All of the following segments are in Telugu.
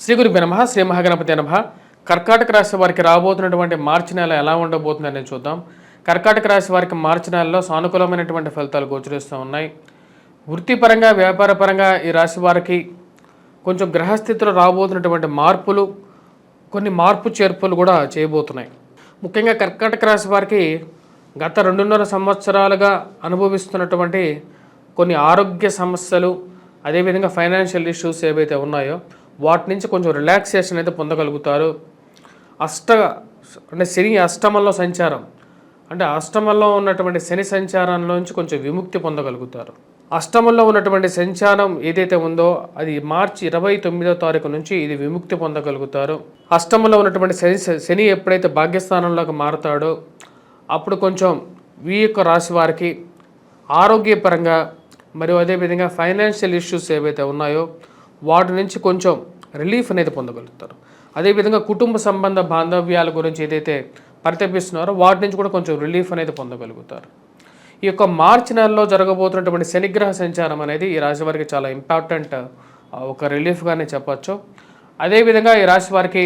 శ్రీ గురుభ్యో నమః. శ్రీ మహాగణపతి నమః. కర్కాటక రాశి వారికి రాబోతున్నటువంటి మార్చి నెల ఎలా ఉండబోతుందని చూద్దాం. కర్కాటక రాశి వారికి మార్చి నెలలో సానుకూలమైనటువంటి ఫలితాలు గోచరిస్తూ ఉన్నాయి. వృత్తిపరంగా వ్యాపారపరంగా ఈ రాశి వారికి కొంచెం గ్రహస్థితిలో రాబోతున్నటువంటి మార్పులు, కొన్ని మార్పు చేర్పులు కూడా చేయబోతున్నాయి. ముఖ్యంగా కర్కాటక రాశి వారికి గత 2.5 సంవత్సరాలుగా అనుభవిస్తున్నటువంటి కొన్ని ఆరోగ్య సమస్యలు, అదేవిధంగా ఫైనాన్షియల్ ఇష్యూస్ ఏవైతే ఉన్నాయో వాటి నుంచి కొంచెం రిలాక్సేషన్ అయితే పొందగలుగుతారు. శని అష్టమంలో సంచారం, అంటే అష్టమంలో ఉన్నటువంటి శని సంచారంలోంచి కొంచెం విముక్తి పొందగలుగుతారు. అష్టమంలో ఉన్నటువంటి సంచారం ఏదైతే ఉందో అది మార్చి 29వ తారీఖు నుంచి ఇది విముక్తి పొందగలుగుతారు. అష్టమంలో ఉన్నటువంటి శని ఎప్పుడైతే భాగ్యస్థానంలోకి మారుతాడో అప్పుడు కొంచెం ఈ యొక్క రాశి వారికి ఆరోగ్యపరంగా మరియు అదేవిధంగా ఫైనాన్షియల్ ఇష్యూస్ ఏవైతే ఉన్నాయో వాటి నుంచి కొంచెం రిలీఫ్ అనేది పొందగలుగుతారు. అదేవిధంగా కుటుంబ సంబంధ బాంధవ్యాల గురించి ఏదైతే పరితపిస్తున్నారో వాటి నుంచి కూడా కొంచెం రిలీఫ్ అనేది పొందగలుగుతారు. ఈ యొక్క మార్చి నెలలో జరగబోతున్నటువంటి శనిగ్రహ సంచారం అనేది ఈ రాశి వారికి చాలా ఇంపార్టెంట్ ఒక రిలీఫ్గానే చెప్పచ్చు. అదేవిధంగా ఈ రాశి వారికి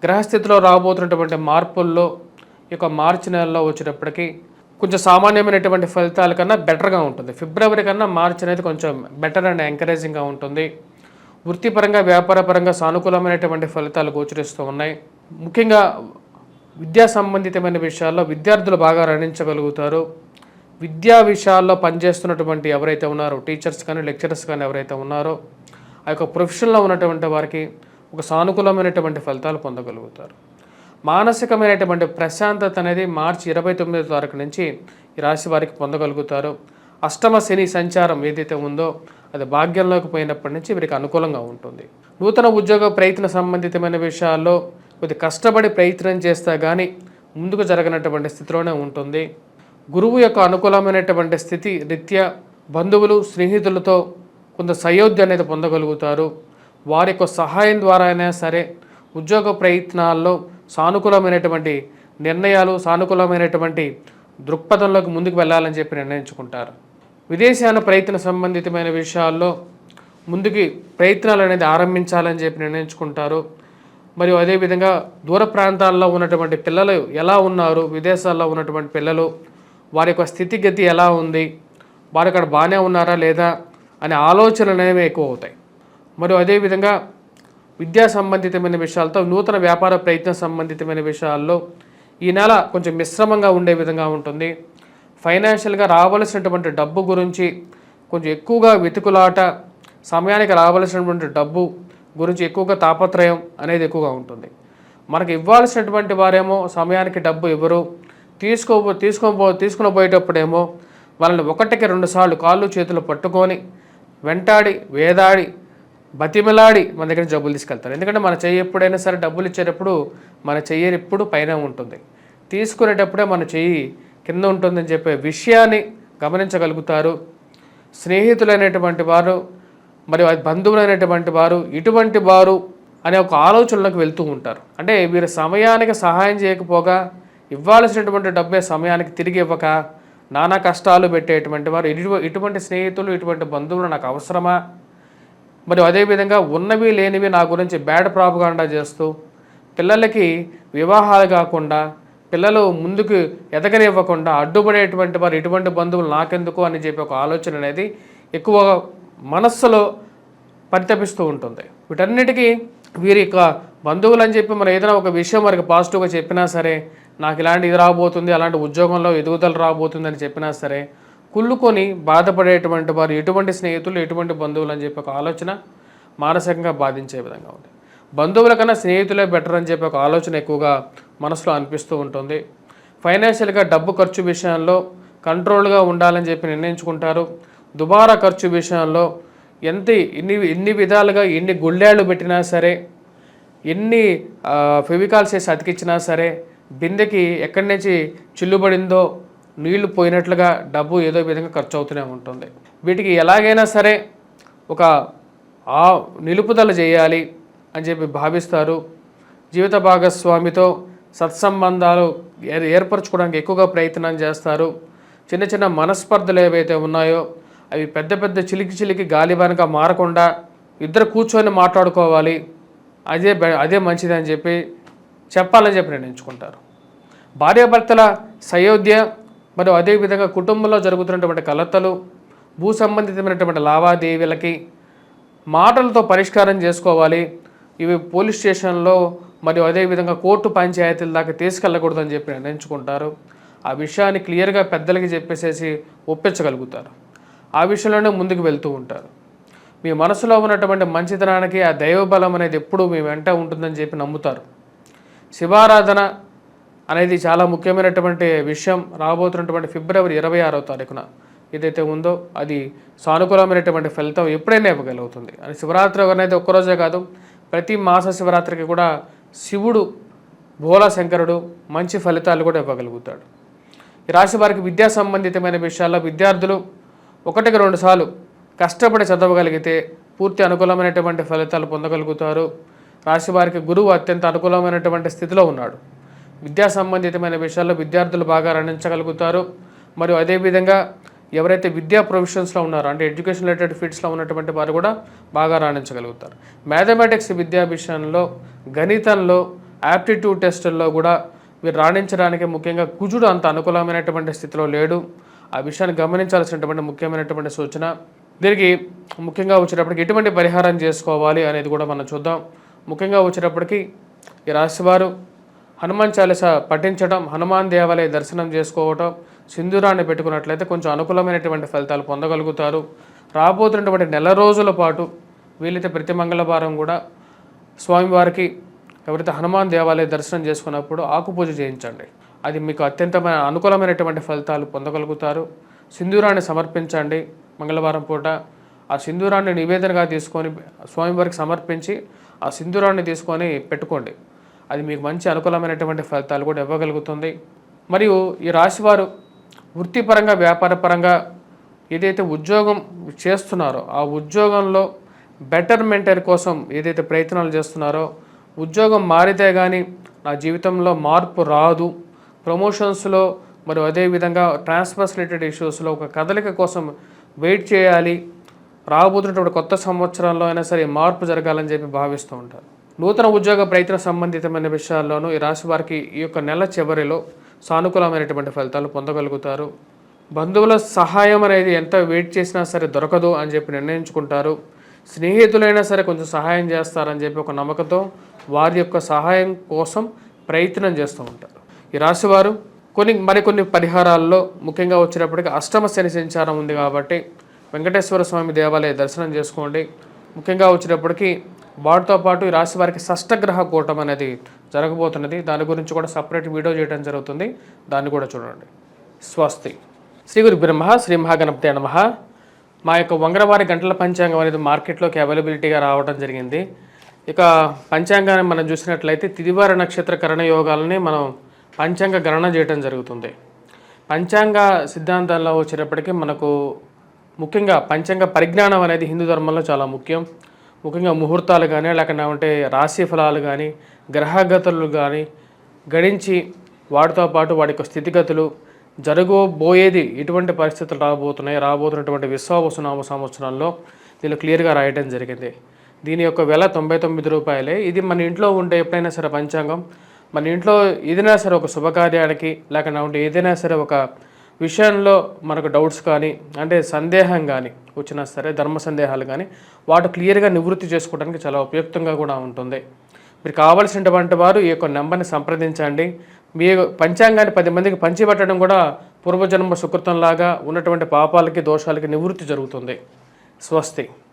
గ్రహస్థితిలో రాబోతున్నటువంటి మార్పుల్లో ఈ యొక్క మార్చి నెలలో వచ్చేటప్పటికి కొంచెం సామాన్యమైనటువంటి ఫలితాల కన్నా బెటర్గా ఉంటుంది. ఫిబ్రవరి కన్నా మార్చి అనేది కొంచెం బెటర్ అండ్ ఎంకరేజింగ్గా ఉంటుంది. వృత్తిపరంగా వ్యాపారపరంగా సానుకూలమైనటువంటి ఫలితాలు గోచరిస్తూ ఉన్నాయి. ముఖ్యంగా విద్యా సంబంధితమైన విషయాల్లో విద్యార్థులు బాగా రాణించగలుగుతారు. విద్యా విషయాల్లో పనిచేస్తున్నటువంటి ఎవరైతే ఉన్నారో టీచర్స్ కానీ లెక్చరర్స్ కానీ ఎవరైతే ఉన్నారో ఆ యొక్క ప్రొఫెషన్లో ఉన్నటువంటి వారికి ఒక సానుకూలమైనటువంటి ఫలితాలు పొందగలుగుతారు. మానసికమైనటువంటి ప్రశాంతత అనేది మార్చి 29వ తారీఖు నుంచి ఈ రాశి వారికి పొందగలుగుతారు. అష్టమ శని సంచారం ఏదైతే ఉందో అది భాగ్యంలోకి పోయినప్పటి నుంచి వీరికి అనుకూలంగా ఉంటుంది. నూతన ఉద్యోగ ప్రయత్న సంబంధితమైన విషయాల్లో కొద్ది కష్టపడి ప్రయత్నం చేస్తే కానీ ముందుకు జరగనటువంటి స్థితిలోనే ఉంటుంది. గురువు యొక్క అనుకూలమైనటువంటి స్థితి రీత్యా బంధువులు స్నేహితులతో కొంత సయోధ్య అనేది పొందగలుగుతారు. వారి యొక్క సహాయం ద్వారా అయినా సరే ఉద్యోగ ప్రయత్నాల్లో సానుకూలమైనటువంటి నిర్ణయాలు, సానుకూలమైనటువంటి దృక్పథంలోకి ముందుకు వెళ్ళాలని చెప్పి నిర్ణయించుకుంటారు. విదేశాన ప్రయత్న సంబంధితమైన విషయాల్లో ముందుకి ప్రయత్నాలు అనేది ఆరంభించాలని చెప్పి నిర్ణయించుకుంటారు. మరియు అదేవిధంగా దూర ప్రాంతాల్లో ఉన్నటువంటి పిల్లలు ఎలా ఉన్నారు, విదేశాల్లో ఉన్నటువంటి పిల్లలు వారి యొక్క స్థితిగతి ఎలా ఉంది, వారు అక్కడ బాగానే ఉన్నారా లేదా అనే ఆలోచనలు అనేవి ఎక్కువ అవుతాయి. మరియు అదేవిధంగా విద్యా సంబంధితమైన విషయాలతో నూతన వ్యాపార ప్రయత్న సంబంధితమైన విషయాల్లో ఈ నెల కొంచెం మిశ్రమంగా ఉండే విధంగా ఉంటుంది. ఫైనాన్షియల్గా రావలసినటువంటి డబ్బు గురించి కొంచెం ఎక్కువగా వెతుకులాట, సమయానికి రావలసినటువంటి డబ్బు గురించి ఎక్కువగా తాపత్రయం అనేది ఎక్కువగా ఉంటుంది. మనకు ఇవ్వాల్సినటువంటి వారేమో సమయానికి డబ్బు ఇవ్వరు, తీసుకుని పోయేటప్పుడేమో వాళ్ళని 1కి 2 సార్లు కాళ్ళు చేతులు పట్టుకొని వెంటాడి వేదాడి బతిమలాడి మన దగ్గర డబ్బులు తీసుకెళ్తారు. ఎందుకంటే మన చెయ్యి ఎప్పుడైనా సరే డబ్బులు ఇచ్చేటప్పుడు మన చెయ్యి ఎప్పుడు పైన ఉంటుంది, తీసుకునేటప్పుడే మన చెయ్యి కింద ఉంటుందని చెప్పే విషయాన్ని గమనించగలుగుతారు. స్నేహితులైనటువంటి వారు మరియు బంధువులైనటువంటి వారు ఇటువంటి వారు అనే ఒక ఆలోచనలోకి వెళ్తూ ఉంటారు. అంటే వీరు సమయానికి సహాయం చేయకపోగా ఇవ్వాల్సినటువంటి డబ్బే సమయానికి తిరిగి ఇవ్వక నానా కష్టాలు పెట్టేటువంటి వారు ఇటువంటి స్నేహితులు, ఇటువంటి బంధువులు నాకు అవసరమా, మరియు అదేవిధంగా ఉన్నవి లేనివి నా గురించి బ్యాడ్ ప్రాపగాండా చేస్తూ పిల్లలకి వివాహాలు కాకుండా పిల్లలు ముందుకు ఎదగనివ్వకుండా అడ్డుపడేటువంటి వారు ఇటువంటి బంధువులు నాకెందుకు అని చెప్పి ఒక ఆలోచన అనేది ఎక్కువ మనస్సులో పరితపిస్తూ ఉంటుంది. వీటన్నిటికీ వీరి యొక్క బంధువులు అని చెప్పి మనం ఏదైనా ఒక విషయం వారికి పాజిటివ్గా చెప్పినా సరే, నాకు ఇలాంటి ఇది రాబోతుంది, అలాంటి ఉద్యోగంలో ఎదుగుదల రాబోతుంది అని చెప్పినా సరే కుళ్ళుకొని బాధపడేటువంటి వారు ఎటువంటి స్నేహితులు, ఎటువంటి బంధువులు అని చెప్పి ఒక ఆలోచన మానసికంగా బాధించే విధంగా ఉంది. బంధువుల కన్నా స్నేహితులే బెటర్ అని చెప్పి ఒక ఆలోచన ఎక్కువగా మనసులో అనిపిస్తూ ఉంటుంది. ఫైనాన్షియల్గా డబ్బు ఖర్చు విషయంలో కంట్రోల్గా ఉండాలని చెప్పి నిర్ణయించుకుంటారు. దుబారా ఖర్చు విషయంలో ఎన్ని విధాలుగా ఎన్ని గుళ్ళాళ్ళు పెట్టినా సరే, ఎన్ని ఫెవికాల్స్ వేసి అతికిచ్చినా సరే బిందెకి ఎక్కడి నుంచి చిల్లుబడిందో నీళ్లు పోయినట్లుగా డబ్బు ఏదో విధంగా ఖర్చు అవుతూనే ఉంటుంది. వీటికి ఎలాగైనా సరే ఒక నిలుపుదల చేయాలి అని చెప్పి భావిస్తారు. జీవిత భాగస్వామితో సత్సంబంధాలు ఏర్పరచుకోవడానికి ఎక్కువగా ప్రయత్నం చేస్తారు. చిన్న చిన్న మనస్పర్ధలు ఏవైతే ఉన్నాయో అవి పెద్ద పెద్ద చిలికి గాలివానగా మారకుండా ఇద్దరు కూర్చొని మాట్లాడుకోవాలి అదే మంచిది అని చెప్పి చెప్పాలని చెప్పి నిర్ణయించుకుంటారు. భార్యాభర్తల సయోధ్య మరియు అదేవిధంగా కుటుంబంలో జరుగుతున్నటువంటి కలతలు, భూ సంబంధితమైనటువంటి లావాదేవీలకి మాటలతో పరిష్కారం చేసుకోవాలి. ఇవి పోలీస్ స్టేషన్లో మరియు అదేవిధంగా కోర్టు పంచాయతీల దాకా తీసుకెళ్ళకూడదని చెప్పి నిర్ణయించుకుంటారు. ఆ విషయాన్ని క్లియర్గా పెద్దలకి చెప్పేసేసి ఒప్పించగలుగుతారు. ఆ విషయంలోనే ముందుకు వెళ్తూ ఉంటారు. మీ మనసులో ఉన్నటువంటి మంచితనానికి ఆ దైవబలం అనేది ఎప్పుడూ మీ వెంట ఉంటుందని చెప్పి నమ్ముతారు. శివారాధన అనేది చాలా ముఖ్యమైనటువంటి విషయం. రాబోతున్నటువంటి ఫిబ్రవరి 26వ తారీఖున ఏదైతే ఉందో అది సానుకూలమైనటువంటి ఫలితం ఎప్పుడైనా ఇవ్వగలుగుతుంది. అని శివరాత్రి అనేది ఒక్కరోజే కాదు, ప్రతి మాస శివరాత్రికి కూడా శివుడు భోలా శంకరుడు మంచి ఫలితాలు కూడా ఇవ్వగలుగుతాడు. ఈ రాశి వారికి విద్యా సంబంధితమైన విషయాల్లో విద్యార్థులు 1-2 సార్లు కష్టపడి చదవగలిగితే పూర్తి అనుకూలమైనటువంటి ఫలితాలు పొందగలుగుతారు. రాశి వారికి గురువు అత్యంత అనుకూలమైనటువంటి స్థితిలో ఉన్నాడు. విద్యా సంబంధితమైన విషయాల్లో విద్యార్థులు బాగా రాణించగలుగుతారు. మరియు అదేవిధంగా ఎవరైతే విద్యా ప్రొఫెషన్స్లో ఉన్నారో అంటే ఎడ్యుకేషన్ రిలేటెడ్ ఫీల్డ్స్లో ఉన్నటువంటి వారు కూడా బాగా రాణించగలుగుతారు. మ్యాథమెటిక్స్ విద్యా విషయంలో, గణితంలో, యాప్టిట్యూడ్ టెస్టుల్లో కూడా మీరు రాణించడానికి ముఖ్యంగా కుజుడు అంత అనుకూలమైనటువంటి స్థితిలో లేడు. ఆ విషయాన్ని గమనించాల్సినటువంటి ముఖ్యమైనటువంటి సూచన. దీనికి ముఖ్యంగా వచ్చేటప్పటికి ఎటువంటి పరిహారం చేసుకోవాలి అనేది కూడా మనం చూద్దాం. ముఖ్యంగా వచ్చేటప్పటికి ఈ రాశివారు హనుమాన్ చాలీస పఠించడం, హనుమాన్ దేవాలయ దర్శనం చేసుకోవటం, సింధూరాన్ని పెట్టుకున్నట్లయితే కొంచెం అనుకూలమైనటువంటి ఫలితాలు పొందగలుగుతారు. రాబోతున్నటువంటి నెల రోజుల పాటు వీలైతే ప్రతి మంగళవారం కూడా స్వామివారికి ఎవరైతే హనుమాన్ దేవాలయ దర్శనం చేసుకున్నప్పుడు ఆకుపూజ చేయించండి. అది మీకు అత్యంత అనుకూలమైనటువంటి ఫలితాలు పొందగలుగుతారు. సింధూరాన్ని సమర్పించండి. మంగళవారం పూట ఆ సింధూరాన్ని నివేదనగా తీసుకొని స్వామివారికి సమర్పించి ఆ సింధూరాన్ని తీసుకొని పెట్టుకోండి. అది మీకు మంచి అనుకూలమైనటువంటి ఫలితాలు కూడా ఇవ్వగలుగుతుంది. మరియు ఈ రాశివారు వృత్తిపరంగా, వ్యాపారపరంగా ఏదైతే ఉద్యోగం చేస్తున్నారో ఆ ఉద్యోగంలో బెటర్మెంట్ కోసం ఏదైతే ప్రయత్నాలు చేస్తున్నారో, ఉద్యోగం మారితే కానీ నా జీవితంలో మార్పు రాదు, ప్రమోషన్స్లో మరియు అదేవిధంగా ట్రాన్స్ఫర్స్ రిలేటెడ్ ఇష్యూస్లో ఒక కదలిక కోసం వెయిట్ చేయాలి, రాబోతున్నటువంటి కొత్త సంవత్సరంలో అయినా సరే మార్పు జరగాలని చెప్పి భావిస్తూ ఉంటారు. నూతన ఉద్యోగ ప్రయత్న సంబంధితమైన విషయాల్లోనూ ఈ రాశి వారికి ఈ యొక్క నెల చివరిలో సానుకూలమైనటువంటి ఫలితాలు పొందగలుగుతారు. బంధువుల సహాయం అనేది ఎంత వెయిట్ చేసినా సరే దొరకదు అని చెప్పి నిర్ణయించుకుంటారు. స్నేహితులైనా సరే కొంచెం సహాయం చేస్తారని చెప్పి ఒక నమ్మకంతో వారి యొక్క సహాయం కోసం ప్రయత్నం చేస్తూ ఉంటారు. ఈ రాశివారు మరికొన్ని పరిహారాల్లో ముఖ్యంగా వచ్చేటప్పటికి అష్టమ శని సంచారం ఉంది కాబట్టి వెంకటేశ్వర స్వామి దేవాలయ దర్శనం చేసుకోండి. ముఖ్యంగా వచ్చేటప్పటికి వాటితో పాటు ఈ రాశి వారికి షష్టగ్రహ కూటం అనేది జరగబోతున్నది. దాని గురించి కూడా సపరేట్ వీడియో చేయడం జరుగుతుంది, దాన్ని కూడా చూడండి. స్వస్తి. శ్రీ గురు బ్రహ్మ శ్రీ మహాగణపతి నమః. మా యొక్క వంగరవారి గంటల పంచాంగం అనేది మార్కెట్లోకి అవైలబిలిటీగా రావడం జరిగింది. ఇక పంచాంగాన్ని మనం చూసినట్లయితే తిదివార నక్షత్ర కరణ యోగాలని మనం పంచాంగ గణన చేయడం జరుగుతుంది. పంచాంగ సిద్ధాంతంలో వచ్చేటప్పటికీ మనకు ముఖ్యంగా పంచాంగ పరిజ్ఞానం అనేది హిందూ ధర్మంలో చాలా ముఖ్యం. ముఖ్యంగా ముహూర్తాలు కానీ లేకపోతే రాశి ఫలాలు కానీ గ్రహగతులు కానీ గణించి వాటితో పాటు వాటి యొక్క స్థితిగతులు జరగబోయేది ఎటువంటి పరిస్థితులు రాబోతున్నటువంటి విశ్వావసునామ సంవత్సరంలో దీనిలో క్లియర్గా రాయడం జరిగింది. దీని యొక్క వెల 99 రూపాయలే. ఇది మన ఇంట్లో ఉంటే ఎప్పుడైనా సరే పంచాంగం మన ఇంట్లో ఏదైనా సరే ఒక శుభకార్యానికి లేకపోతే ఏదైనా సరే ఒక విషయంలో మనకు డౌట్స్ కానీ అంటే సందేహం కానీ వచ్చినా సరే ధర్మ సందేహాలు కానీ వాటి క్లియర్గా నివృత్తి చేసుకోవడానికి చాలా ఉపయుక్తంగా కూడా ఉంటుంది. మీరు కావాల్సినటువంటి వారు ఈ యొక్క నెంబర్ని సంప్రదించండి. మీ పంచాంగాన్ని 10 మందికి పంచిపెట్టడం కూడా పూర్వజన్మ సుకృతంలాగా ఉన్నటువంటి పాపాలకి దోషాలకి నివృత్తి జరుగుతుంది. స్వస్తి.